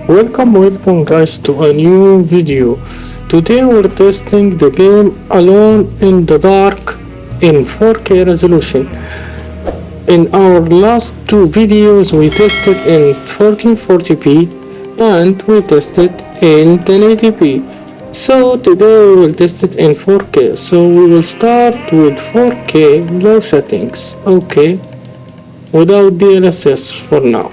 Welcome guys to a new video. Today we're testing the game Alone in the Dark in 4K resolution. In our last two videos we tested in 1440p and we tested in 1080p. So today we will test it in 4K. So we will start with 4K low settings. Okay, without DLSS for now.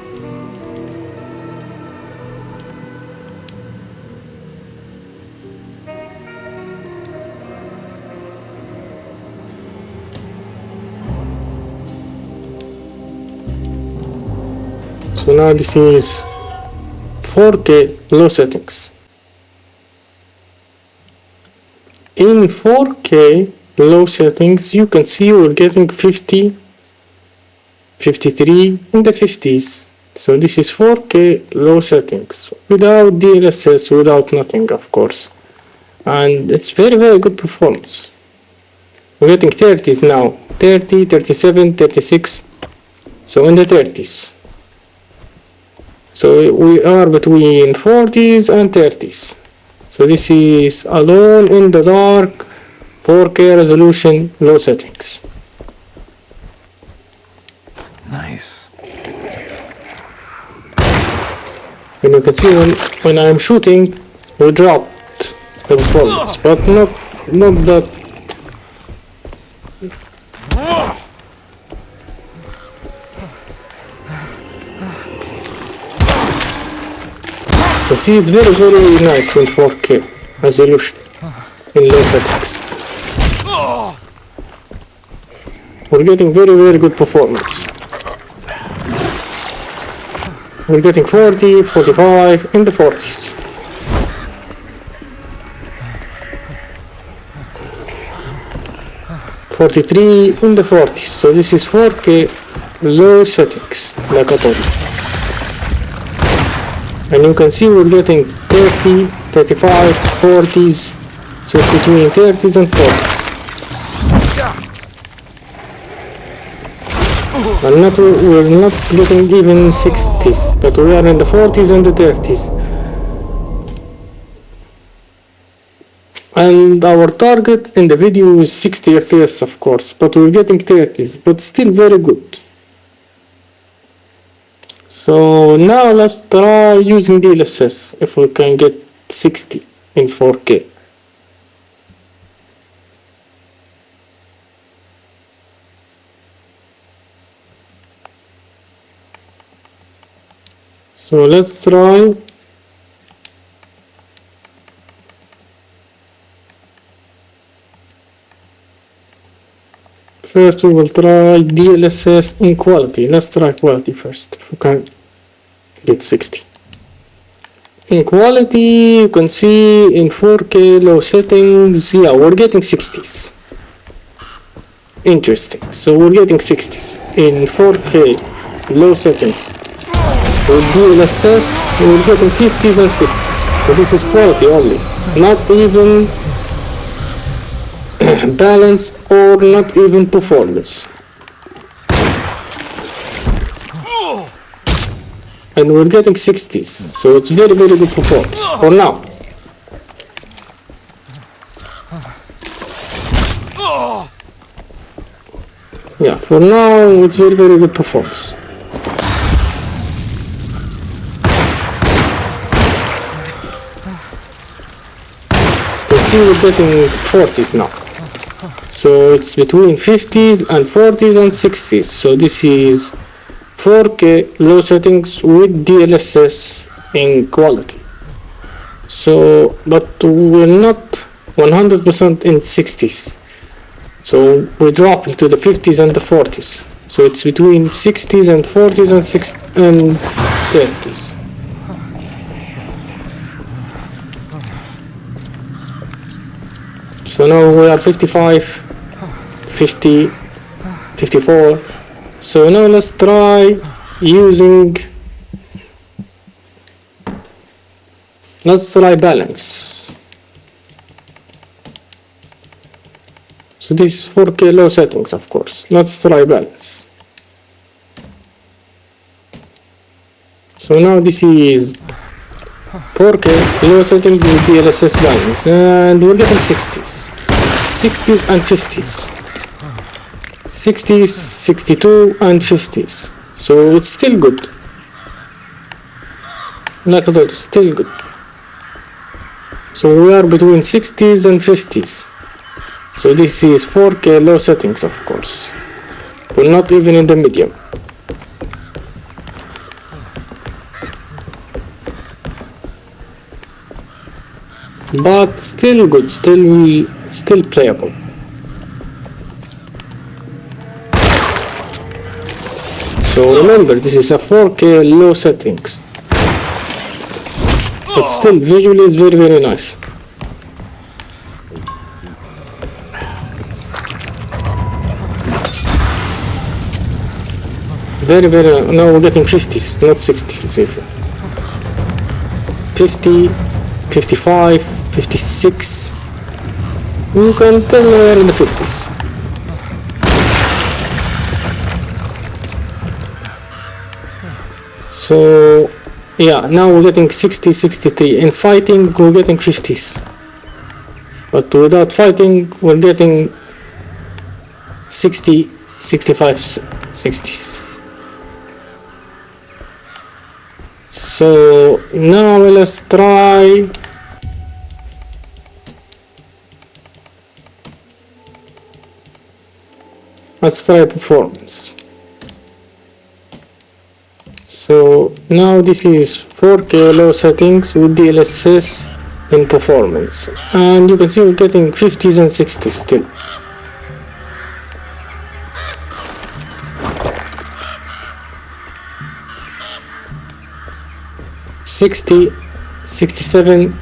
So now this is 4K low settings. In 4K low settings you can see we're getting 50, 53 in the 50s. So this is 4K low settings without DLSS, without nothing of course, and it's very good performance. We're getting 30s now, 30, 37, 36, so in the 30s. So we are between 40s and 30s. So this is Alone in the Dark 4K resolution low settings. Nice. And you can see when I'm shooting we dropped the performance, but not that. You can see it's very nice in 4K resolution in low settings. We're getting very good performance. We're getting 40, 45 in the 40s. .43 in the 40s. So this is 4K low settings, like I told you. And you can see we're getting 30, 35, 40s, so it's between 30s and 40s. And we're not getting even 60s, but we are in the 40s and the 30s. And our target in the video is 60 FPS of course, but we're getting 30s, but still very good. So now let's try using DLSS if we can get 60 in 4K. So let's try. First we will try DLSS in quality. Let's try quality first, if we can get 60. In quality you can see in 4K low settings, yeah, we're getting 60s. Interesting, so we're getting 60s in 4K low settings. With DLSS we're getting 50s and 60s. So this is quality only, not even balance or not even performance. And we're getting 60s, so it's very good performance for now. Yeah, for now it's very good performance. You can see we're getting 40s now. So it's between 50s and 40s and 60s. So this is 4K low settings with DLSS in quality. So, but we're not 100% in 60s. So we drop into the 50s and the 40s. So it's between 60s and 40s and 30s. So now we are 55, 50, 54. So now let's try using, let's try balance. So this is 4K low settings of course. Let's try balance. So now this is 4K low settings with DLSS bindings, and we're getting 60s, 60s and 50s, 60s, 62 and 50s. So it's still good. Like I told you, still good. So we are between 60s and 50s. So this is 4K low settings, of course. We're not even in the medium. But still good, still playable. So remember, this is a 4K low settings. But still, visually is very, very nice. Very, very nice. Now we're getting 50s, not 60s even. 50, 55, 56. You can tell we're in the 50s. So yeah, now we're getting 60, 63. In fighting, we're getting 50s. But without fighting, we're getting 60, 65, 60s. So now let's try performance. So now this is 4K low settings with DLSS in performance, and you can see we're getting 50s and 60s still. '60, 67,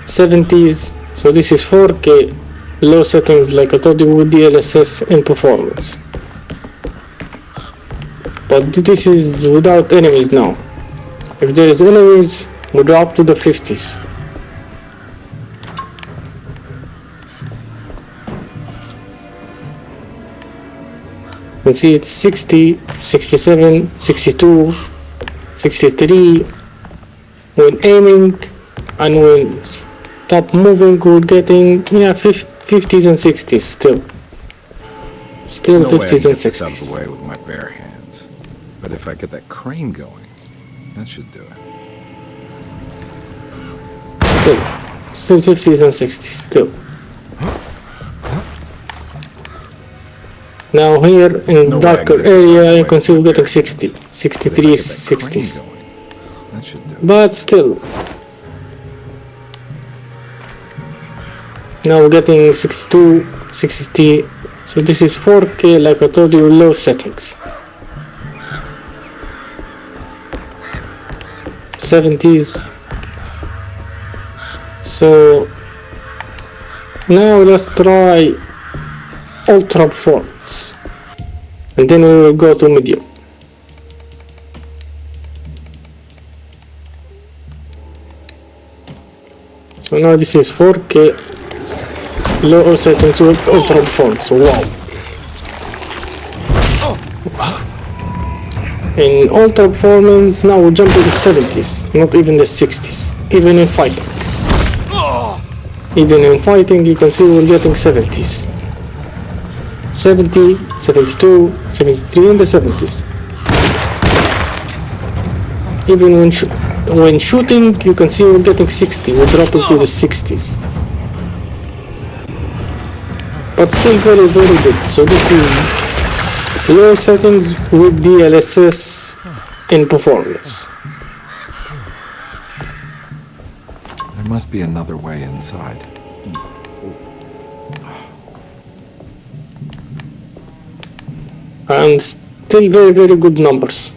70s. So this is 4K low settings, like I told you, with DLSS in performance. But this is without enemies now. If there is enemies, we drop to the 50s. You can see it's 60, 67, 62, 63. When aiming and when stop moving, we're getting 50s and 60s still. Still 50s and 60s. Away with my bare hands. But if I get that crane going, that should do it. Still 50s and 60s still. Now here in darker area you can see we're getting 60, 63, 60s. But still. Now we're getting 62, 60. So this is 4K, like I told you, low settings. 70s. So now let's try ultra performance, and then we will go to medium. So now this is 4K low settings with ultra performance. Wow. In ultra performance now we jump to the 70s, not even the 60s, even in fighting. Even in fighting you can see we're getting 70s. 70, 72, 73 in the 70s. Even when shooting you can see we're getting 60, we're dropping to the 60s. But still very, very good. So this is low settings with DLSS in performance. There must be another way inside. And still very, very good numbers.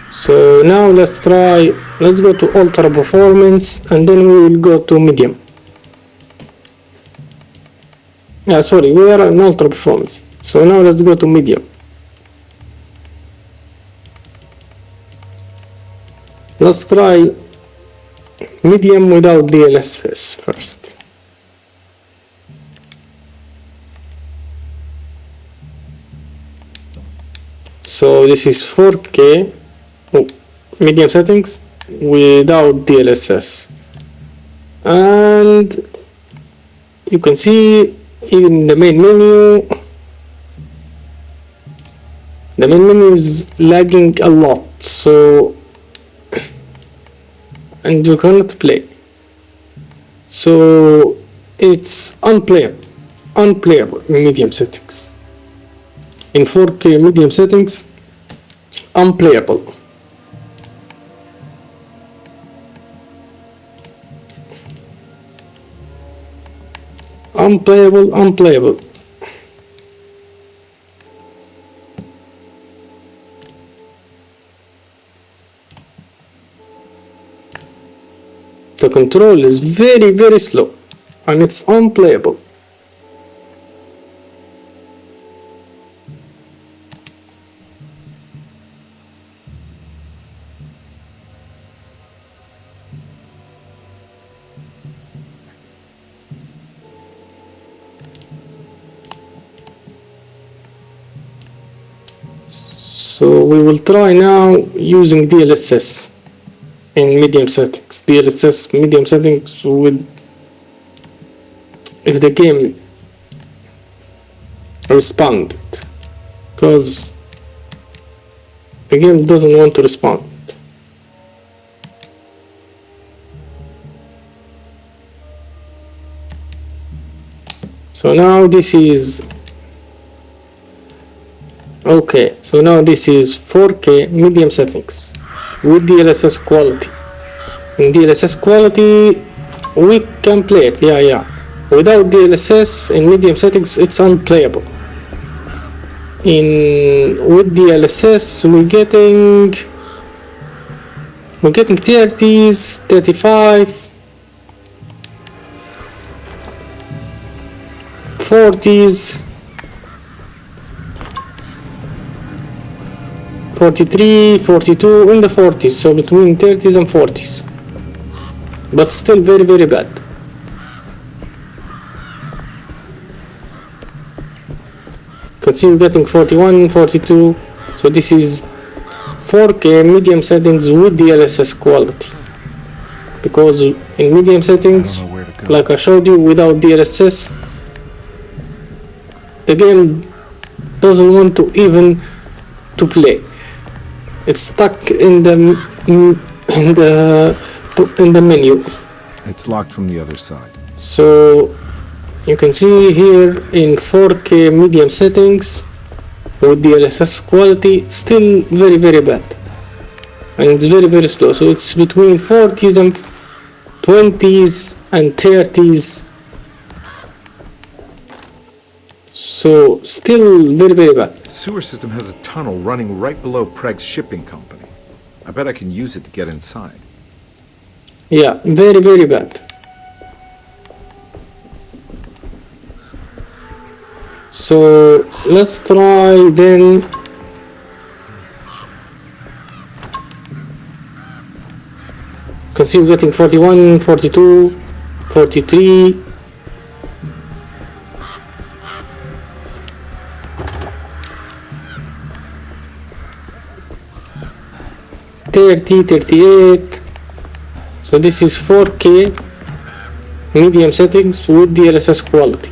So now let's go to ultra performance, and then we will go to medium. Sorry, we are in ultra performance. So now let's go to medium. Let's try medium without DLSS first. So this is 4K medium settings without DLSS, and you can see even the main menu is lagging a lot, so and you cannot play, so it's unplayable in medium settings. In 4K medium settings, unplayable. Unplayable. The control is very slow and it's unplayable. So we will try now using DLSS in medium settings. DLSS medium settings with if the game responded, because the game doesn't want to respond. So now this is okay. So now this is 4K medium settings with DLSS quality. In DLSS quality we can play it, yeah. Without DLSS in medium settings it's unplayable. With DLSS we're getting 30s, 35, 40s, 43, 42, in the 40s, so between 30s and 40s, but still very bad. You can see we're getting 41, 42, so this is 4K medium settings with DLSS quality, because in medium settings, like I showed you, without DLSS the game doesn't want to even to play. It's stuck in the menu. It's locked from the other side. So you can see here in 4K medium settings with DLSS quality, still very bad, and it's very slow. So it's between 40s and 20s and 30s, so still very bad. The sewer system has a tunnel running right below Preg's shipping company. I bet I can use it to get inside. Yeah, very bad. So let's try then. You can see we're getting 41, 42, 43. 30, 38. So this is 4K medium settings with DLSS quality.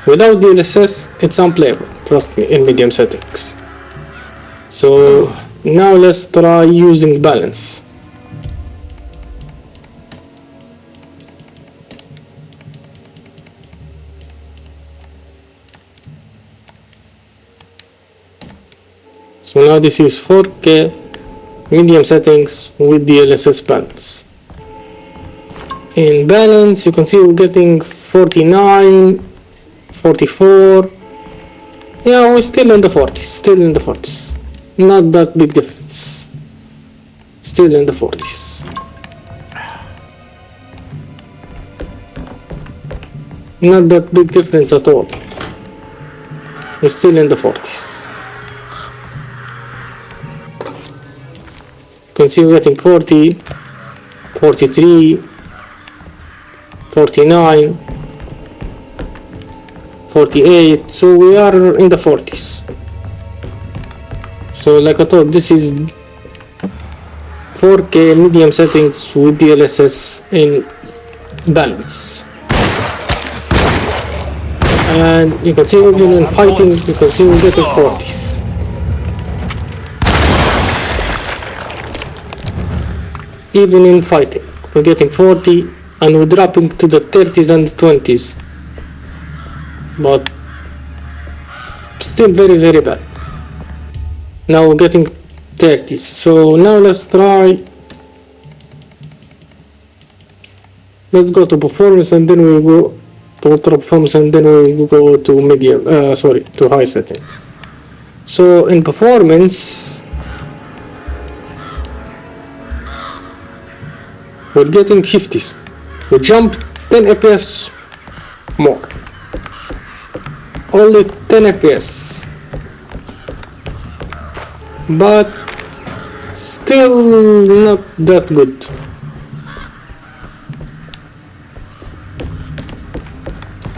Without DLSS it's unplayable, trust me, in medium settings. So now let's try using balance. So now this is 4K medium settings with DLSS balance. In balance you can see we're getting 49, 44. Yeah, we're still in the 40s, not that big difference, still in the 40s, not that big difference at all. We're still in the 40s. You can see we're getting 40, 43, 49, 48, so we are in the 40s. So like I thought, this is 4K medium settings with DLSS in balance. And you can see even in fighting, you can see we're getting 40s. Even in fighting, we're getting 40 and we're dropping to the 30s and 20s. But still very bad. Now we're getting 30s. So now let's go to performance, and then we go to ultra performance, and then we go to medium, to high settings. So in performance, we're getting 50s. We jumped 10 FPS more. Only 10 FPS. But still not that good.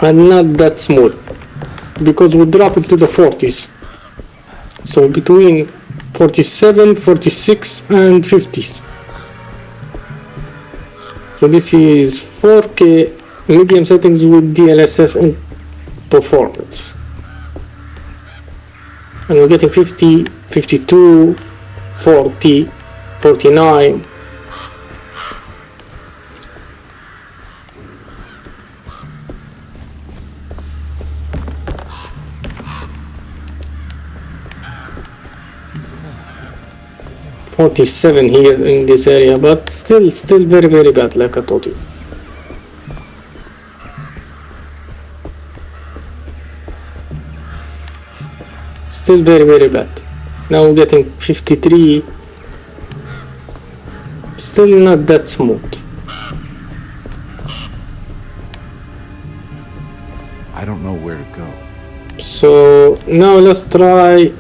And not that smooth, because we're dropping to the 40s. So between 47, 46 and 50s. So this is 4K medium settings with DLSS and performance. And we're getting 50, 52, 40, 49. .47 here in this area, but still very bad, like I told you. Still very bad. Now we're getting 53. Still not that smooth. I don't know where to go. So now let's try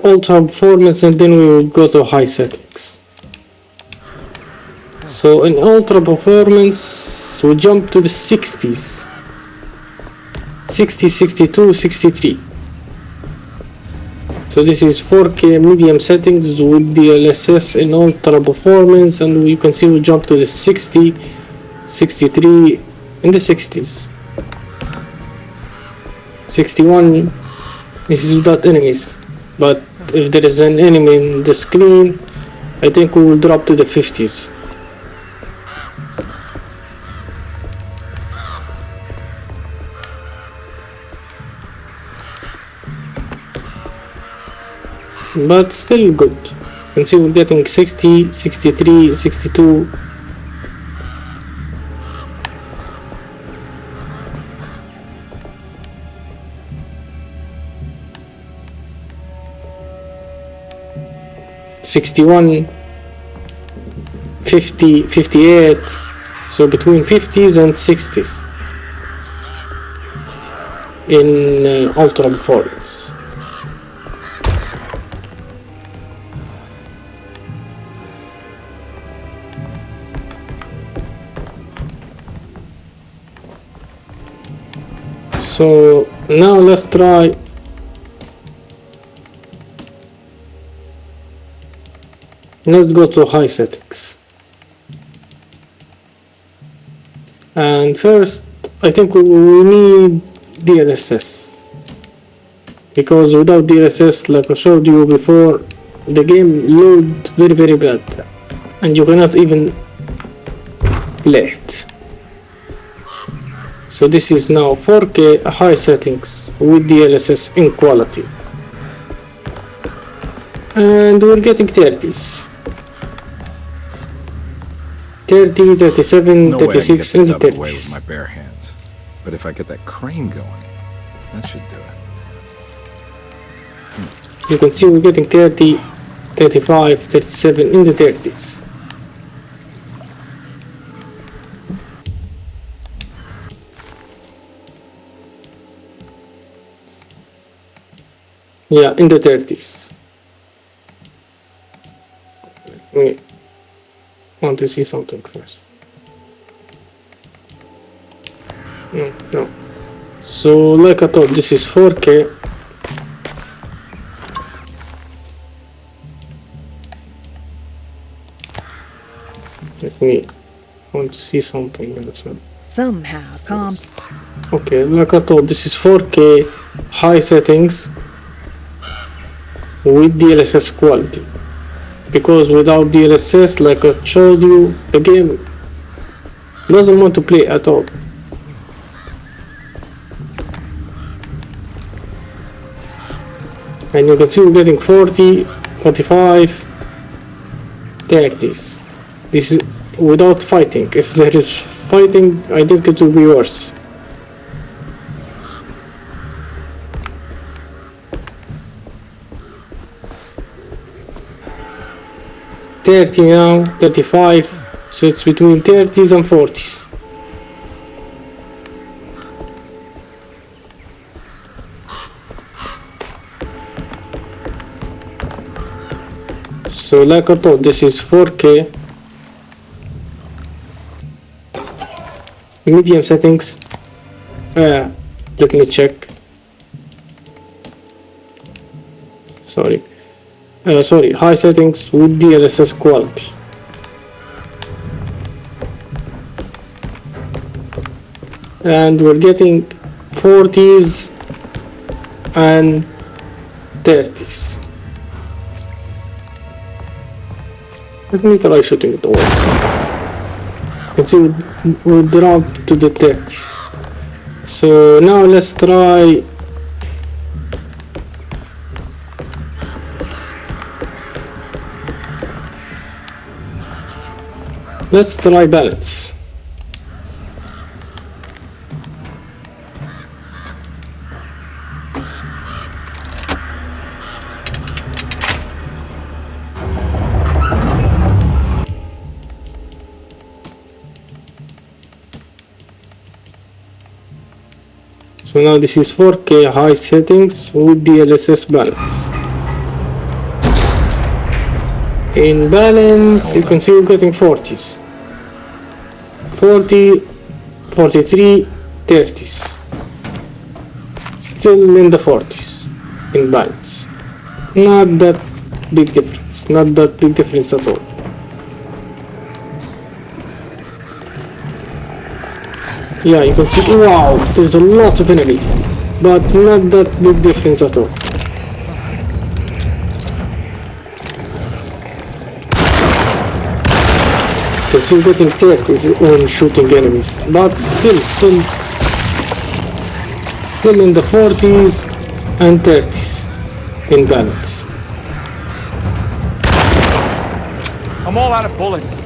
ultra performance, and then we will go to high settings. So in ultra performance we jump to the 60s, 60, 62, 63. So this is 4K medium settings with DLSS in ultra performance, and you can see we jump to the 60, 63, in the 60s, 61. This is without enemies, but if there is an enemy in the screen, I think we will drop to the 50s. But still good. You can see we're getting 60, 63, 62. '61, 50, 58, so between 50s and 60s in ultra performance. So now let's try let's go to high settings, and first I think we need DLSS, because without DLSS, like I showed you before, the game loads very bad and you cannot even play it. So this is now 4K high settings with DLSS in quality, and we're getting 30s. 30, 37, 36, and the 30s. With my bare hands. But if I get that crane going, that should do it. You can see we're getting 30, 35, 37 in the 30s. Yeah, in the 30s. I want to see something first. No. So like I thought, this is 4K. Let me want to see something in the film. Somehow, Okay, like I thought, this is 4K high settings with DLSS quality. Because without DLSS, like I showed you, the game doesn't want to play at all. And you can see we're getting 40, 45, 30s. This is without fighting. If there is fighting, I think it will be worse. $30 now, 35, so it's between 30s and 40s. So like I thought, this is 4K. Medium settings. Let me check. Sorry, high settings with DLSS quality. And we're getting 40s and 30s. Let me try shooting it all. You can see we dropped to the 30s. So now let's try balance. So now this is 4K high settings with DLSS balance. In balance, you can see we're getting 40s. 40, 43, 30s. Still in the 40s in balance. Not that big difference. Not that big difference at all. Yeah, you can see, wow, there's a lot of enemies, but not that big difference at all. You can see we're getting 30s when shooting enemies, but still in the 40s and 30s in balance. I'm all out of bullets.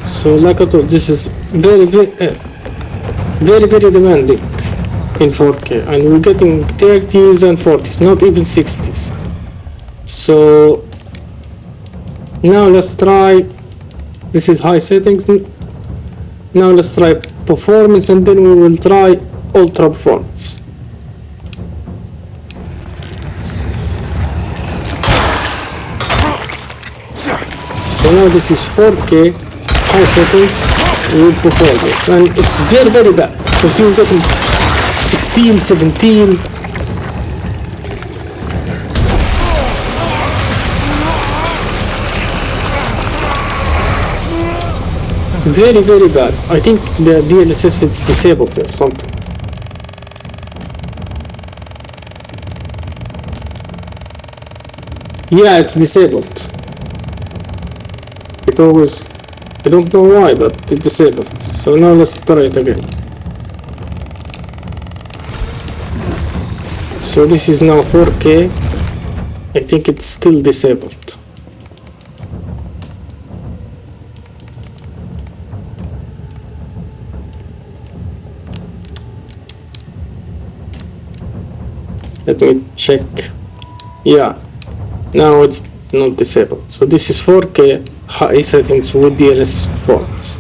So like I thought, this is very demanding in 4K, and we're getting 30s and 40s, not even 60s. So now let's try, this is high settings. Now let's try performance, and then we will try ultra performance. So now this is 4K high settings with performance, and it's very bad. You can see we're getting 16, 17. Very bad. I think the DLSS is disabled or something. Yeah, it's disabled. Because I don't know why, but it's disabled. So now let's try it again. So this is now 4K. I think it's still disabled. Let me check. Yeah, now it's not disabled. So this is 4K high settings with DLSS performance.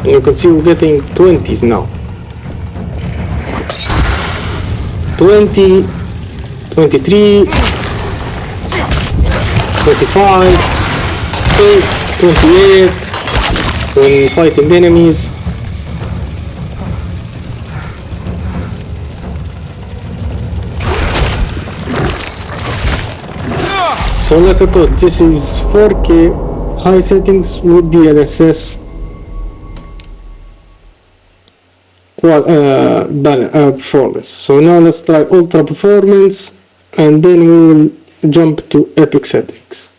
And you can see we're getting 20s now. 20, 23, 25, 8, 28 when fighting enemies. So like I thought, this is 4K high settings with DLSS performance. So now let's try ultra performance and then we will jump to epic settings.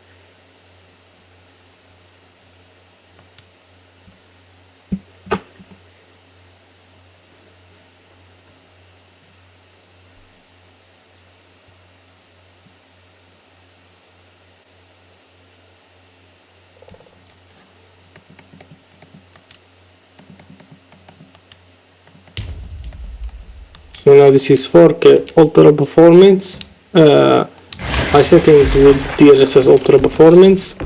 So now this is 4K ultra performance, high settings with DLSS ultra performance.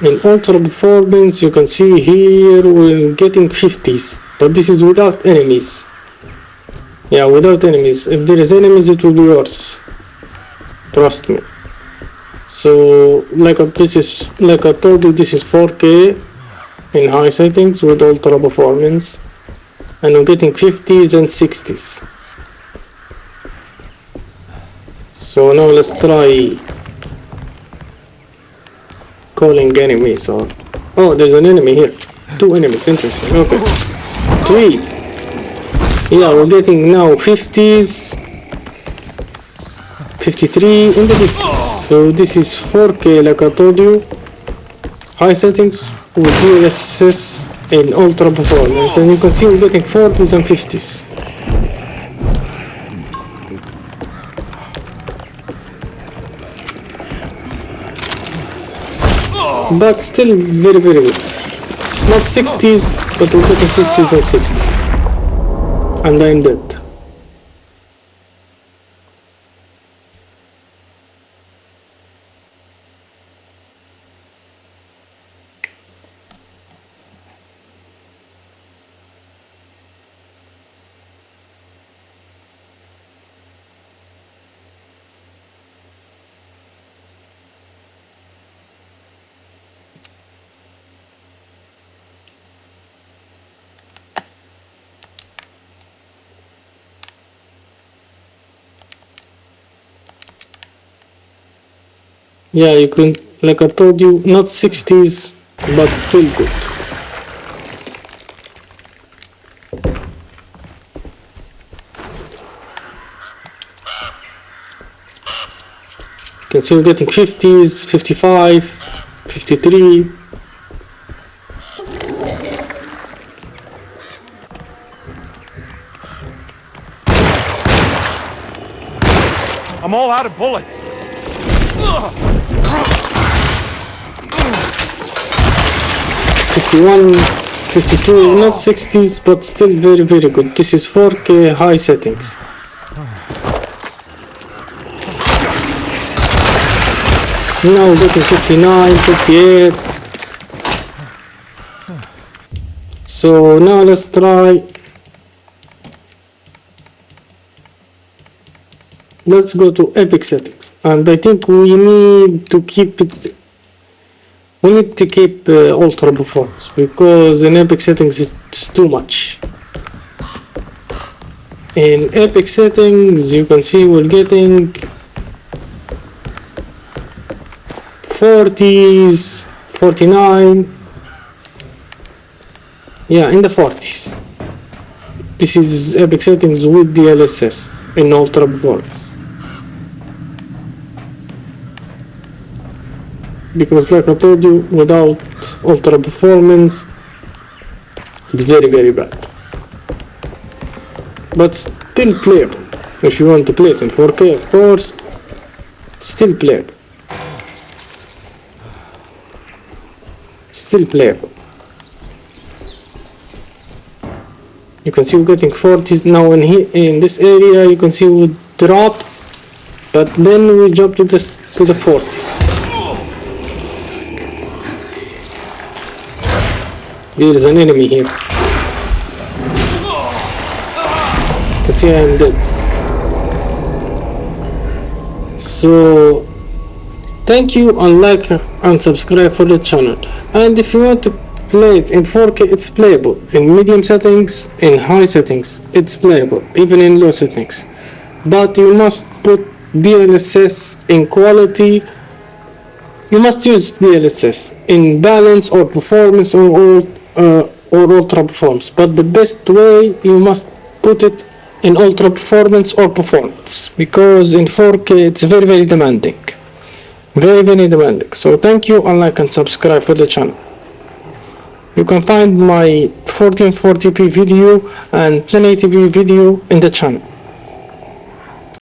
In ultra performance you can see here we're getting 50s, but this is without enemies. Yeah, without enemies. If there is enemies it will be worse, trust me. So like I told you, this is 4K in high settings with ultra performance, and I'm getting 50s and 60s. So now let's try calling enemies. Oh, there's an enemy here. 2 enemies, interesting. Okay, 3. Yeah, we're getting now 50s, 53 in the 50s. So this is 4K like I told you, high settings with DLSS in ultra performance, and you can see we're getting 40s and 50s. But still very good. Not 60s, but we're getting 50s and 60s. And I'm dead. Yeah, you can, like I told you, not 60s, but still good. You can see we're getting 50s, 55, 53. I'm all out of bullets. 51, 52, not 60s, but still very good. This is 4K high settings. Now we're getting 59, 58. So now let's try. Let's go to epic settings, and I think we need to keep it. We need to keep ultra performance, because in epic settings it's too much. In epic settings you can see we're getting 40s, 49. Yeah, in the 40s. This is epic settings with DLSS in ultra performance. Because like I told you, without ultra performance it's very bad, but still playable. If you want to play it in 4K, of course, still playable. You can see we're getting 40s now. In this area you can see we dropped, but then we jumped to the 40s. There is an enemy here. You can see I am dead. So thank you, and like and subscribe for the channel. And if you want to play it in 4K, it's playable. In medium settings, in high settings, it's playable, even in low settings. But you must put DLSS in quality. You must use DLSS in balance or performance or ultra performance. But the best way, you must put it in ultra performance or performance, because in 4K it's very demanding. Very demanding. So thank you, and like and subscribe for the channel. You can find my 1440p video and 1080p video in the channel.